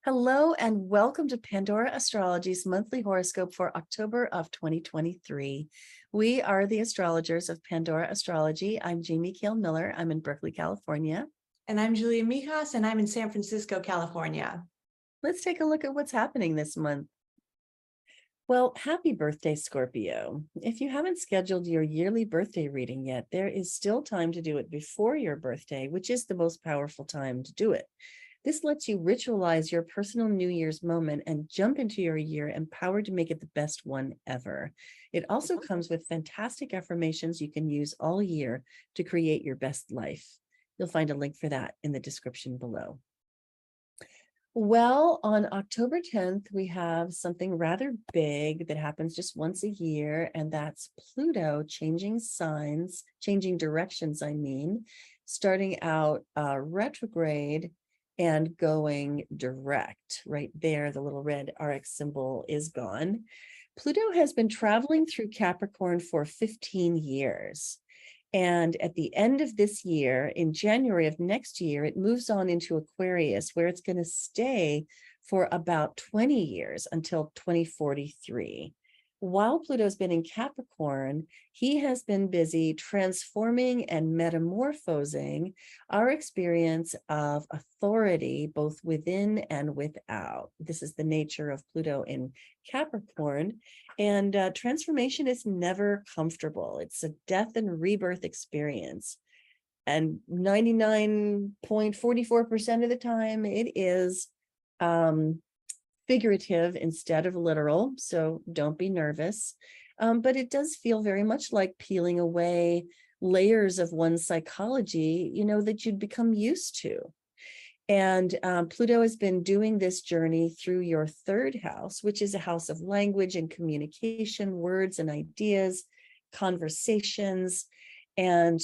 Hello and welcome to Pandora Astrology's monthly horoscope for October of 2023. We are the astrologers of Pandora Astrology. I'm Jamie Kale Miller. I'm in Berkeley, California. And I'm Julia Mijas, and I'm in San Francisco, California. Let's take a look at what's happening this month. Well, happy birthday, Scorpio. If you haven't scheduled your yearly birthday reading yet, there is still time to do it before your birthday, which is the most powerful time to do it. This lets you ritualize your personal New Year's moment and jump into your year empowered to make it the best one ever. It also comes with fantastic affirmations you can use all year to create your best life. You'll find a link for that in the description below. Well, on October 10th, we have something rather big that happens just once a year, and that's Pluto changing directions, starting out retrograde and going direct. Right there, the little red RX symbol is gone. Pluto has been traveling through Capricorn for 15 years. And at the end of this year, in January of next year, it moves on into Aquarius, where it's going to stay for about 20 years until 2043. While Pluto's been in Capricorn, he has been busy transforming and metamorphosing our experience of authority, both within and without. This is the nature of Pluto in Capricorn. And transformation is never comfortable. It's a death and rebirth experience. And 99.44% of the time, it is figurative instead of literal, so don't be nervous. But it does feel very much like peeling away layers of one's psychology, that you'd become used to. And Pluto has been doing this journey through your third house, which is a house of language and communication, words and ideas, conversations. And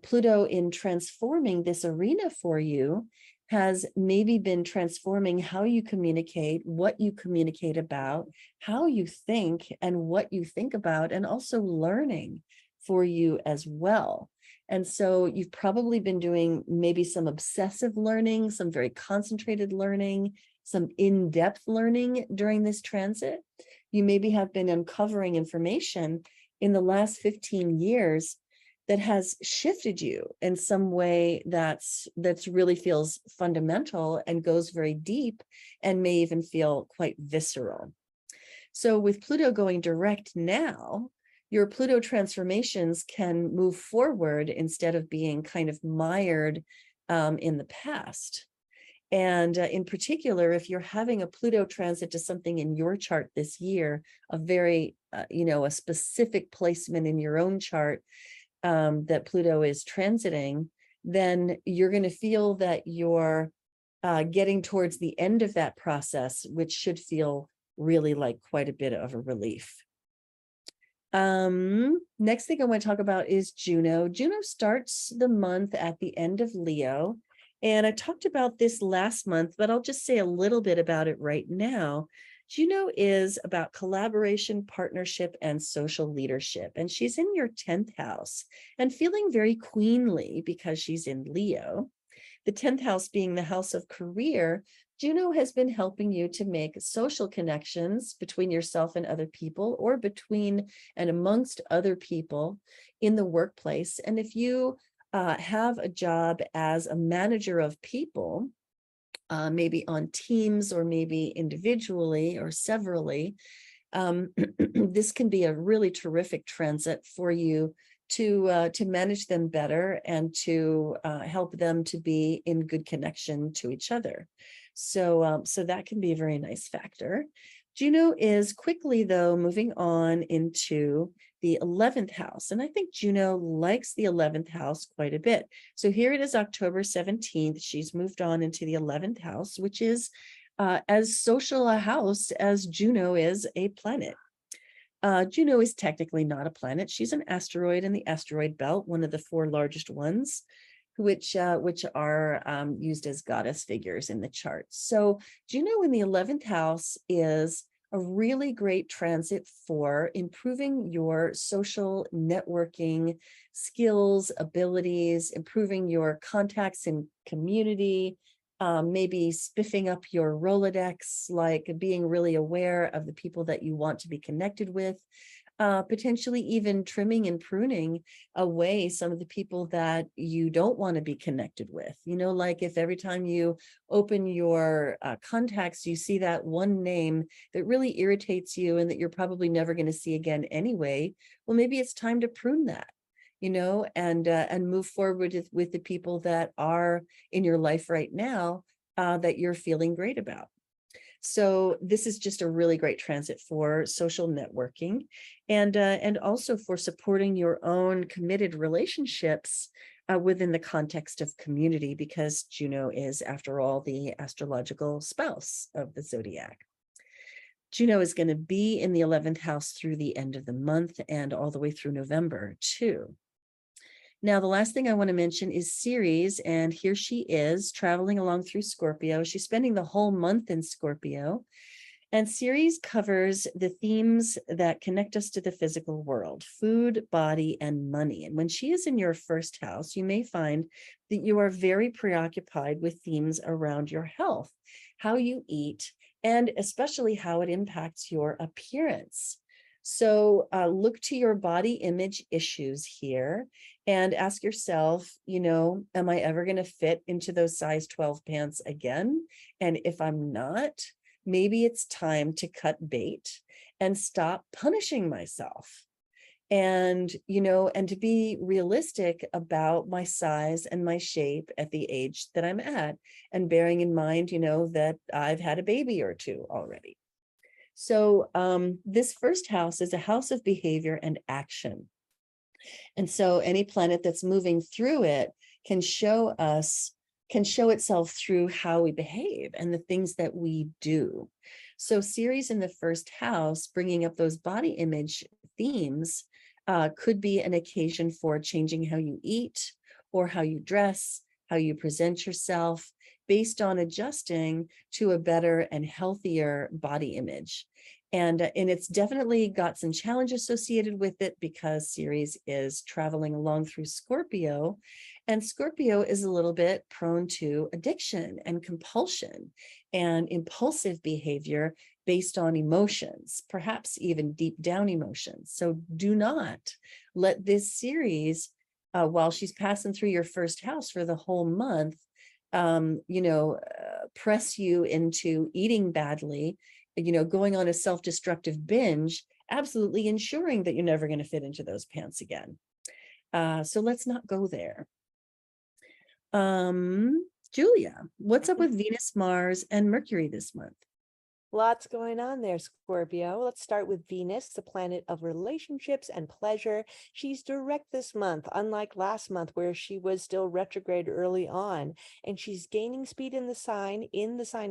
Pluto, in transforming this arena for you, has maybe been transforming how you communicate, what you communicate about, how you think, and what you think about, and also learning for you as well. And so you've probably been doing maybe some obsessive learning, some very concentrated learning, some in-depth learning during this transit. You maybe have been uncovering information in the last 15 years that has shifted you in some way that's really feels fundamental and goes very deep and may even feel quite visceral. So with Pluto going direct now, your Pluto transformations can move forward instead of being kind of mired in the past. And in particular, if you're having a Pluto transit to something in your chart this year, a very, a specific placement in your own chart that Pluto is transiting, then you're going to feel that you're getting towards the end of that process, which should feel really like quite a bit of a relief. Next thing I want to talk about is Juno. Juno starts the month at the end of Leo. And I talked about this last month, but I'll just say a little bit about it right now. Juno is about collaboration, partnership, and social leadership. And she's in your 10th house and feeling very queenly because she's in Leo. The 10th house being the house of career, Juno has been helping you to make social connections between yourself and other people, or between and amongst other people in the workplace. And if you have a job as a manager of people, maybe on teams or maybe individually or severally, this can be a really terrific transit for you to manage them better and to help them to be in good connection to each other. So that can be a very nice factor. Juno is quickly, though, moving on into the 11th house. And I think Juno likes the 11th house quite a bit. So here it is, October 17th. She's moved on into the 11th house, which is as social a house as Juno is a planet. Juno is technically not a planet. She's an asteroid in the asteroid belt, one of the 4 largest ones, which are used as goddess figures in the chart. So Juno in the 11th house is a really great transit for improving your social networking skills, abilities, improving your contacts in community, maybe spiffing up your Rolodex, like being really aware of the people that you want to be connected with, potentially even trimming and pruning away some of the people that you don't want to be connected with. Like if every time you open your contacts, you see that one name that really irritates you and that you're probably never going to see again anyway, well, maybe it's time to prune that. And move forward with the people that are in your life right now, that you're feeling great about. So this is just a really great transit for social networking, and also for supporting your own committed relationships within the context of community, because Juno is, after all, the astrological spouse of the zodiac. Juno is going to be in the 11th house through the end of the month and all the way through November too. Now, the last thing I want to mention is Ceres, and here she is traveling along through Scorpio. She's spending the whole month in Scorpio, and Ceres covers the themes that connect us to the physical world: food, body, and money. And when she is in your first house, you may find that you are very preoccupied with themes around your health, how you eat, and especially how it impacts your appearance. So look to your body image issues here and ask yourself, am I ever going to fit into those size 12 pants again? And if I'm not, maybe it's time to cut bait and stop punishing myself. And to be realistic about my size and my shape at the age that I'm at, and bearing in mind, that I've had a baby or two already. So this first house is a house of behavior and action. And so any planet that's moving through it can show itself through how we behave and the things that we do. So Ceres in the first house, bringing up those body image themes, could be an occasion for changing how you eat or how you dress, how you present yourself, based on adjusting to a better and healthier body image. And it's definitely got some challenge associated with it, because Ceres is traveling along through Scorpio, and Scorpio is a little bit prone to addiction and compulsion and impulsive behavior based on emotions, perhaps even deep down emotions. So do not let this Ceres, while she's passing through your first house for the whole month, press you into eating badly, going on a self-destructive binge, absolutely ensuring that you're never going to fit into those pants again. So let's not go there. Julia, what's up with Venus, Mars, and Mercury this month? Lots going on there, Scorpio. Let's start with Venus, the planet of relationships and pleasure. She's direct this month, unlike last month where she was still retrograde early on. And she's gaining speed in the sign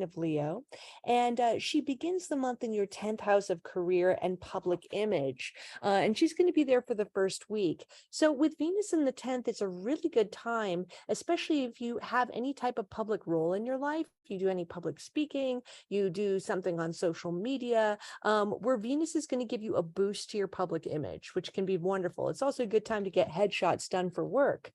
of Leo. And she begins the month in your 10th house of career and public image. And she's going to be there for the first week. So with Venus in the 10th, it's a really good time, especially if you have any type of public role in your life. You do any public speaking, you do something on social media, where Venus is going to give you a boost to your public image, which can be wonderful. It's also a good time to get headshots done for work.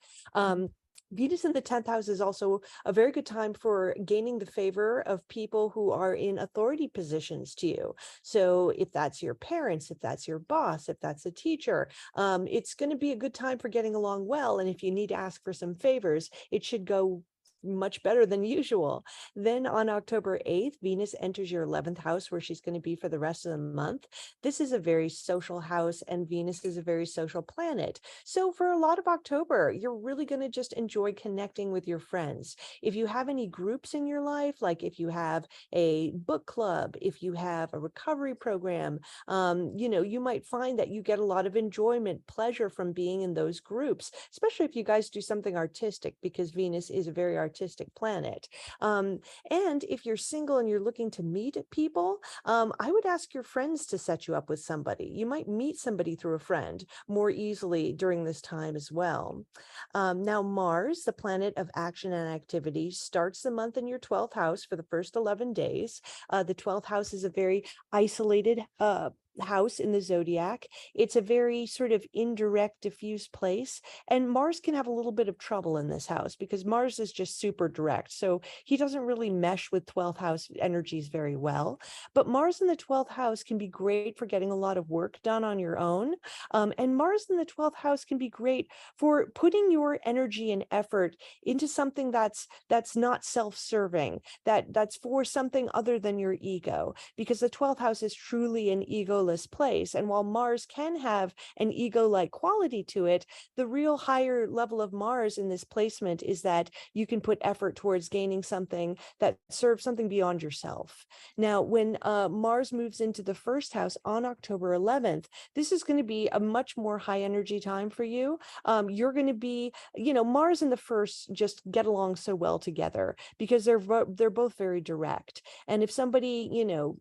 Venus in the 10th house is also a very good time for gaining the favor of people who are in authority positions to you. So if that's your parents, if that's your boss, if that's a teacher, it's going to be a good time for getting along well. And if you need to ask for some favors, it should go much better than usual. Then on October 8th, Venus enters your 11th house, where she's going to be for the rest of the month. This is a very social house, and Venus is a very social planet. So for a lot of October, you're really going to just enjoy connecting with your friends. If you have any groups in your life, like if you have a book club, if you have a recovery program, you might find that you get a lot of enjoyment, pleasure from being in those groups, especially if you guys do something artistic, because Venus is a very artistic planet. And if you're single and you're looking to meet people, I would ask your friends to set you up with somebody. You might meet somebody through a friend more easily during this time as well. Now, Mars, the planet of action and activity, starts the month in your 12th house for the first 11 days. The 12th house is a very isolated house in the zodiac. It's a very sort of indirect, diffuse place. And Mars can have a little bit of trouble in this house because Mars is just super direct. So he doesn't really mesh with 12th house energies very well. But Mars in the 12th house can be great for getting a lot of work done on your own. And Mars in the 12th house can be great for putting your energy and effort into something that's not self-serving, that's for something other than your ego, because the 12th house is truly an egoless place. And while Mars can have an ego-like quality to it, the real higher level of Mars in this placement is that you can put effort towards gaining something that serves something beyond yourself. Now, when Mars moves into the first house on October 11th, this is going to be a much more high energy time for you. You're going to be, Mars and the first just get along so well together because they're both very direct. And if somebody,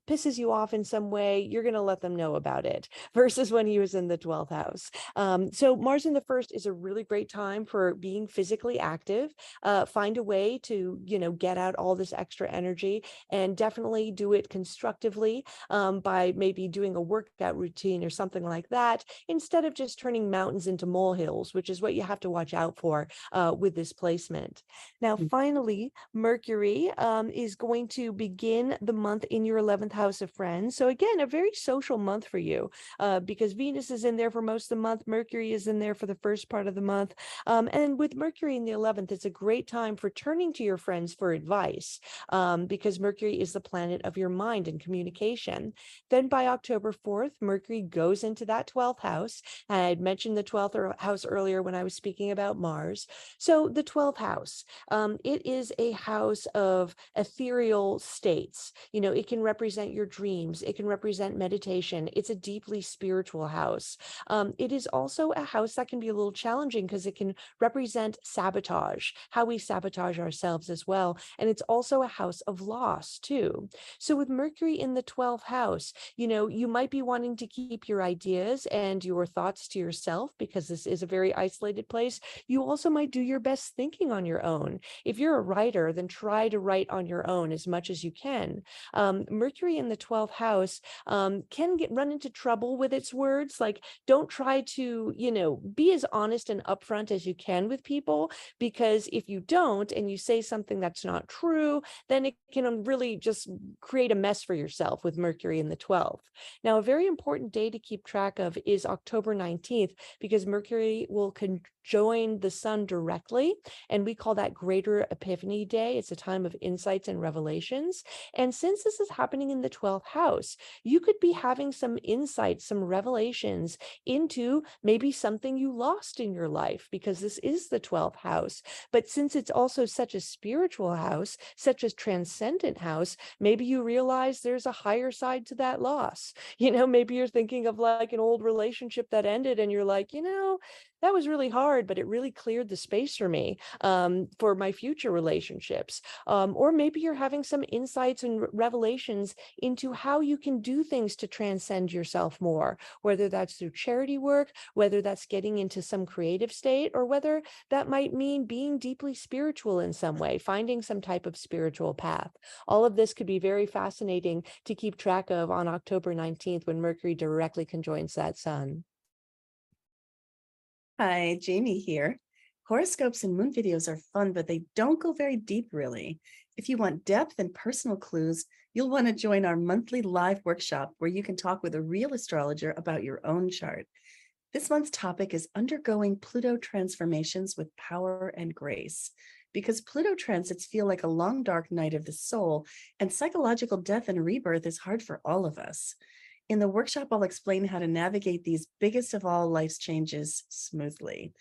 pisses you off in some way, you're going to let them know about it versus when he was in the 12th house. So Mars in the first is a really great time for being physically active. Find a way to, get out all this extra energy, and definitely do it constructively by maybe doing a workout routine or something like that, instead of just turning mountains into molehills, which is what you have to watch out for with this placement. Now, finally, Mercury is going to begin the month in your 11th house of friends. So again, a very social month for you because Venus is in there for most of the month. Mercury is in there for the first part of the month. And with Mercury in the 11th, it's a great time for turning to your friends for advice because Mercury is the planet of your mind and communication. Then by October 4th, Mercury goes into that 12th house. And I had mentioned the 12th house earlier when I was speaking about Mars. So the 12th house, it is a house of ethereal states. It can represent your dreams. It can represent meditation. It's a deeply spiritual house. It is also a house that can be a little challenging because it can represent sabotage, how we sabotage ourselves as well. And it's also a house of loss too. So with Mercury in the 12th house, you might be wanting to keep your ideas and your thoughts to yourself because this is a very isolated place. You also might do your best thinking on your own. If you're a writer, then try to write on your own as much as you can. Mercury in the 12th house can run into trouble with its words. Like, don't try to, be as honest and upfront as you can with people, because if you don't and you say something that's not true, then it can really just create a mess for yourself with Mercury in the 12th. Now, a very important day to keep track of is October 19th, because Mercury will conjoin the sun directly, and we call that Greater Epiphany Day. It's a time of insights and revelations. And since this is happening in the 12th house, you could be having some insights, some revelations into maybe something you lost in your life, because this is the 12th house. But since it's also such a spiritual house, such a transcendent house, maybe you realize there's a higher side to that loss. Maybe you're thinking of like an old relationship that ended and you're like, that was really hard, but it really cleared the space for me for my future relationships. Or maybe you're having some insights and revelations into how you can do things to transcend yourself more, whether that's through charity work, whether that's getting into some creative state, or whether that might mean being deeply spiritual in some way, finding some type of spiritual path. All of this could be very fascinating to keep track of on October 19th when Mercury directly conjoins that sun. Hi, Jamie here. Horoscopes and moon videos are fun, but they don't go very deep, really. If you want depth and personal clues, you'll want to join our monthly live workshop where you can talk with a real astrologer about your own chart. This month's topic is undergoing Pluto transformations with power and grace. Because Pluto transits feel like a long, dark night of the soul, and psychological death and rebirth is hard for all of us. In the workshop, I'll explain how to navigate these biggest of all life's changes smoothly.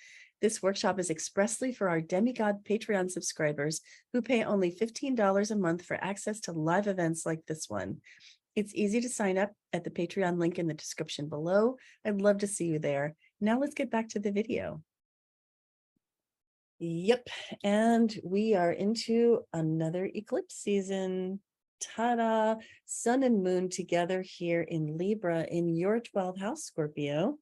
This workshop is expressly for our Demigod Patreon subscribers who pay only $15 a month for access to live events like this one. It's easy to sign up at the Patreon link in the description below. I'd love to see you there. Now let's get back to the video. Yep, and we are into another eclipse season. Ta-da! Sun and moon together here in Libra in your 12th house, Scorpio.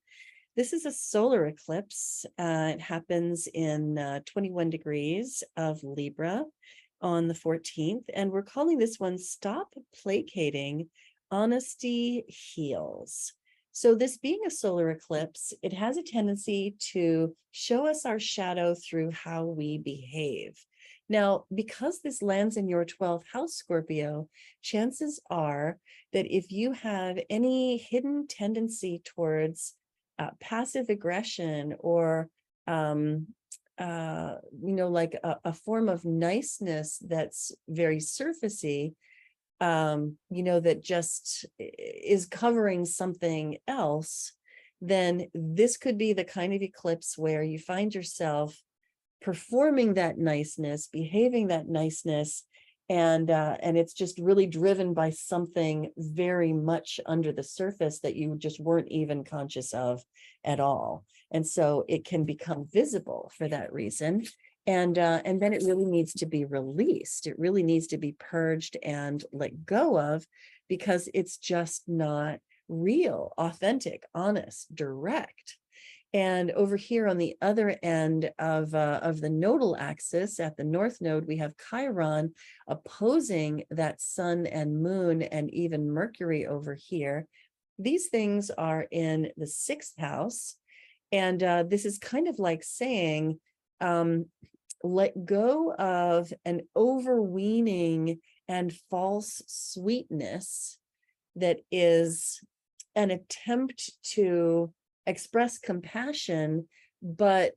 This is a solar eclipse. It happens in 21 degrees of Libra on the 14th, and we're calling this one Stop Placating, Honesty Heals. So this being a solar eclipse, it has a tendency to show us our shadow through how we behave. Now, because this lands in your 12th house, Scorpio, chances are that if you have any hidden tendency towards passive aggression or like a form of niceness that's very surfacey, that just is covering something else, then this could be the kind of eclipse where you find yourself performing that niceness, behaving that niceness, and it's just really driven by something very much under the surface that you just weren't even conscious of at all. And so it can become visible for that reason. And then it really needs to be released. It really needs to be purged and let go of, because it's just not real, authentic, honest, direct. And over here on the other end of the nodal axis at the north node, we have Chiron opposing that sun and moon and even Mercury over here. These things are in the 6th house. And this is kind of like saying, let go of an overweening and false sweetness that is an attempt to express compassion, but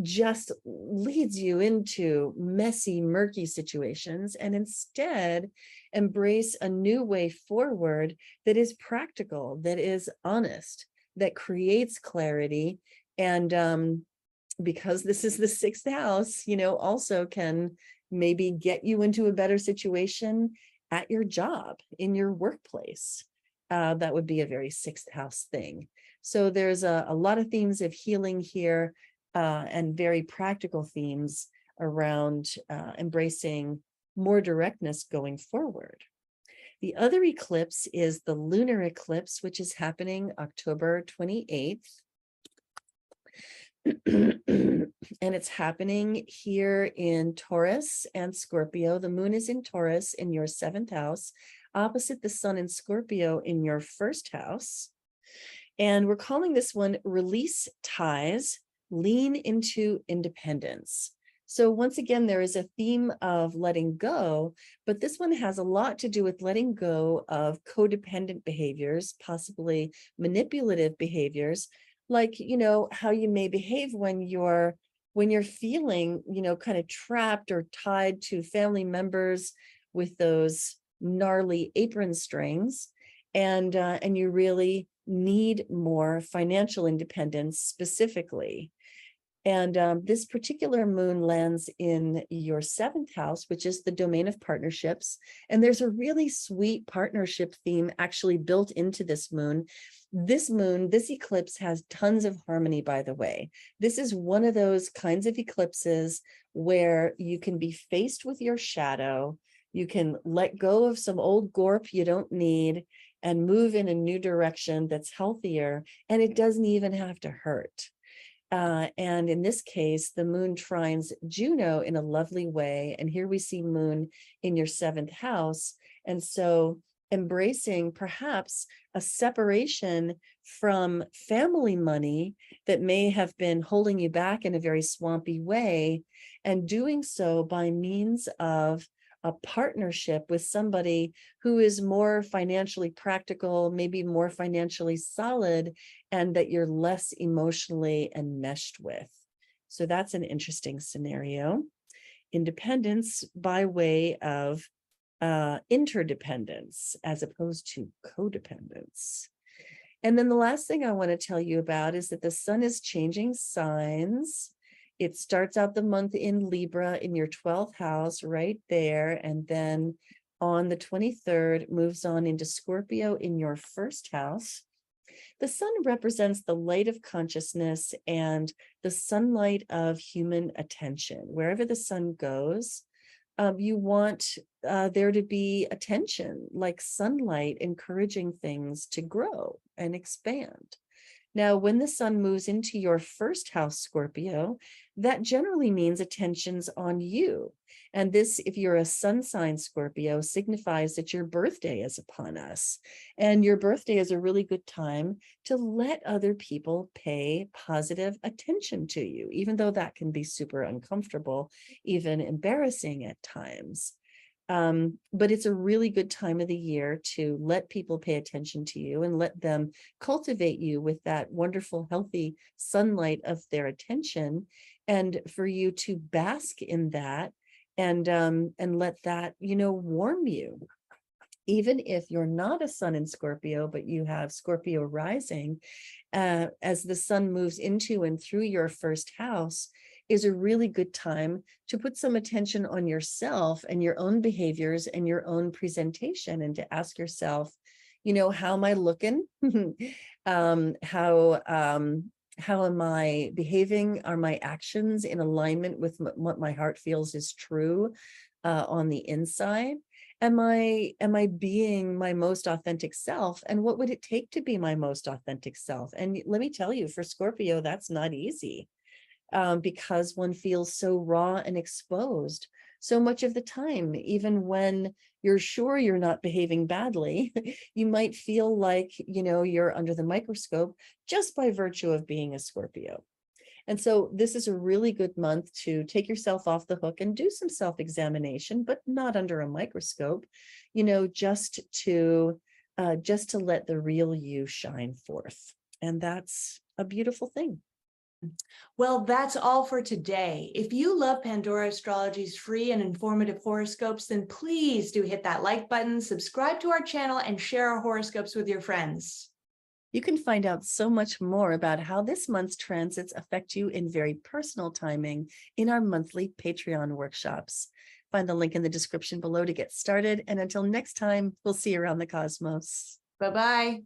just leads you into messy, murky situations, and instead embrace a new way forward that is practical, that is honest, that creates clarity. And because this is the 6th house, also can maybe get you into a better situation at your job, in your workplace. That would be a very 6th house thing. So there's a lot of themes of healing here, and very practical themes around embracing more directness going forward. The other eclipse is the lunar eclipse, which is happening October 28th. And it's happening here in Taurus and Scorpio. The moon is in Taurus in your 7th house, opposite the sun in Scorpio in your 1st house. And we're calling this one Release Ties, Lean into Independence. So once again, there is a theme of letting go, but this one has a lot to do with letting go of codependent behaviors, possibly manipulative behaviors, like, how you may behave when you're feeling, kind of trapped or tied to family members with those gnarly apron strings, and you really need more financial independence specifically. And this particular moon lands in your 7th house, which is the domain of partnerships. And there's a really sweet partnership theme actually built into this moon. This eclipse has tons of harmony, by the way. This is one of those kinds of eclipses where you can be faced with your shadow. You can let go of some old gorp you don't need and move in a new direction that's healthier. And it doesn't even have to hurt. And in this case, the moon trines Juno in a lovely way. And here we see moon in your 7th house. And so embracing perhaps a separation from family money that may have been holding you back in a very swampy way, and doing so by means of a partnership with somebody who is more financially practical, maybe more financially solid, and that you're less emotionally enmeshed with. So that's an interesting scenario. Independence by way of interdependence as opposed to codependence. And then the last thing I want to tell you about is that the sun is changing signs. It starts out the month in Libra in your 12th house right there. And then on the 23rd moves on into Scorpio in your 1st house. The sun represents the light of consciousness and the sunlight of human attention. Wherever the sun goes, you want there to be attention, like sunlight encouraging things to grow and expand. Now, when the sun moves into your first house, Scorpio, that generally means attention's on you. And this, if you're a sun sign Scorpio, signifies that your birthday is upon us. And your birthday is a really good time to let other people pay positive attention to you, even though that can be super uncomfortable, even embarrassing at times. But it's a really good time of the year to let people pay attention to you and let them cultivate you with that wonderful, healthy sunlight of their attention, and for you to bask in that and let that, warm you. Even if you're not a sun in Scorpio, but you have Scorpio rising, as the sun moves into and through your first house, is a really good time to put some attention on yourself and your own behaviors and your own presentation, and to ask yourself, how am I looking? How am I behaving? Are my actions in alignment with what my heart feels is true on the inside? Am I being my most authentic self? And what would it take to be my most authentic self? And let me tell you, for Scorpio, that's not easy, because one feels so raw and exposed so much of the time. Even when you're sure you're not behaving badly, you might feel like, you're under the microscope just by virtue of being a Scorpio. And so this is a really good month to take yourself off the hook and do some self-examination, but not under a microscope, just to let the real you shine forth. And that's a beautiful thing. Well, that's all for today. If you love Pandora Astrology's free and informative horoscopes, then please do hit that like button, subscribe to our channel, and share our horoscopes with your friends. You can find out so much more about how this month's transits affect you in very personal timing in our monthly Patreon workshops. Find the link in the description below to get started. And until next time, we'll see you around the cosmos. Bye-bye.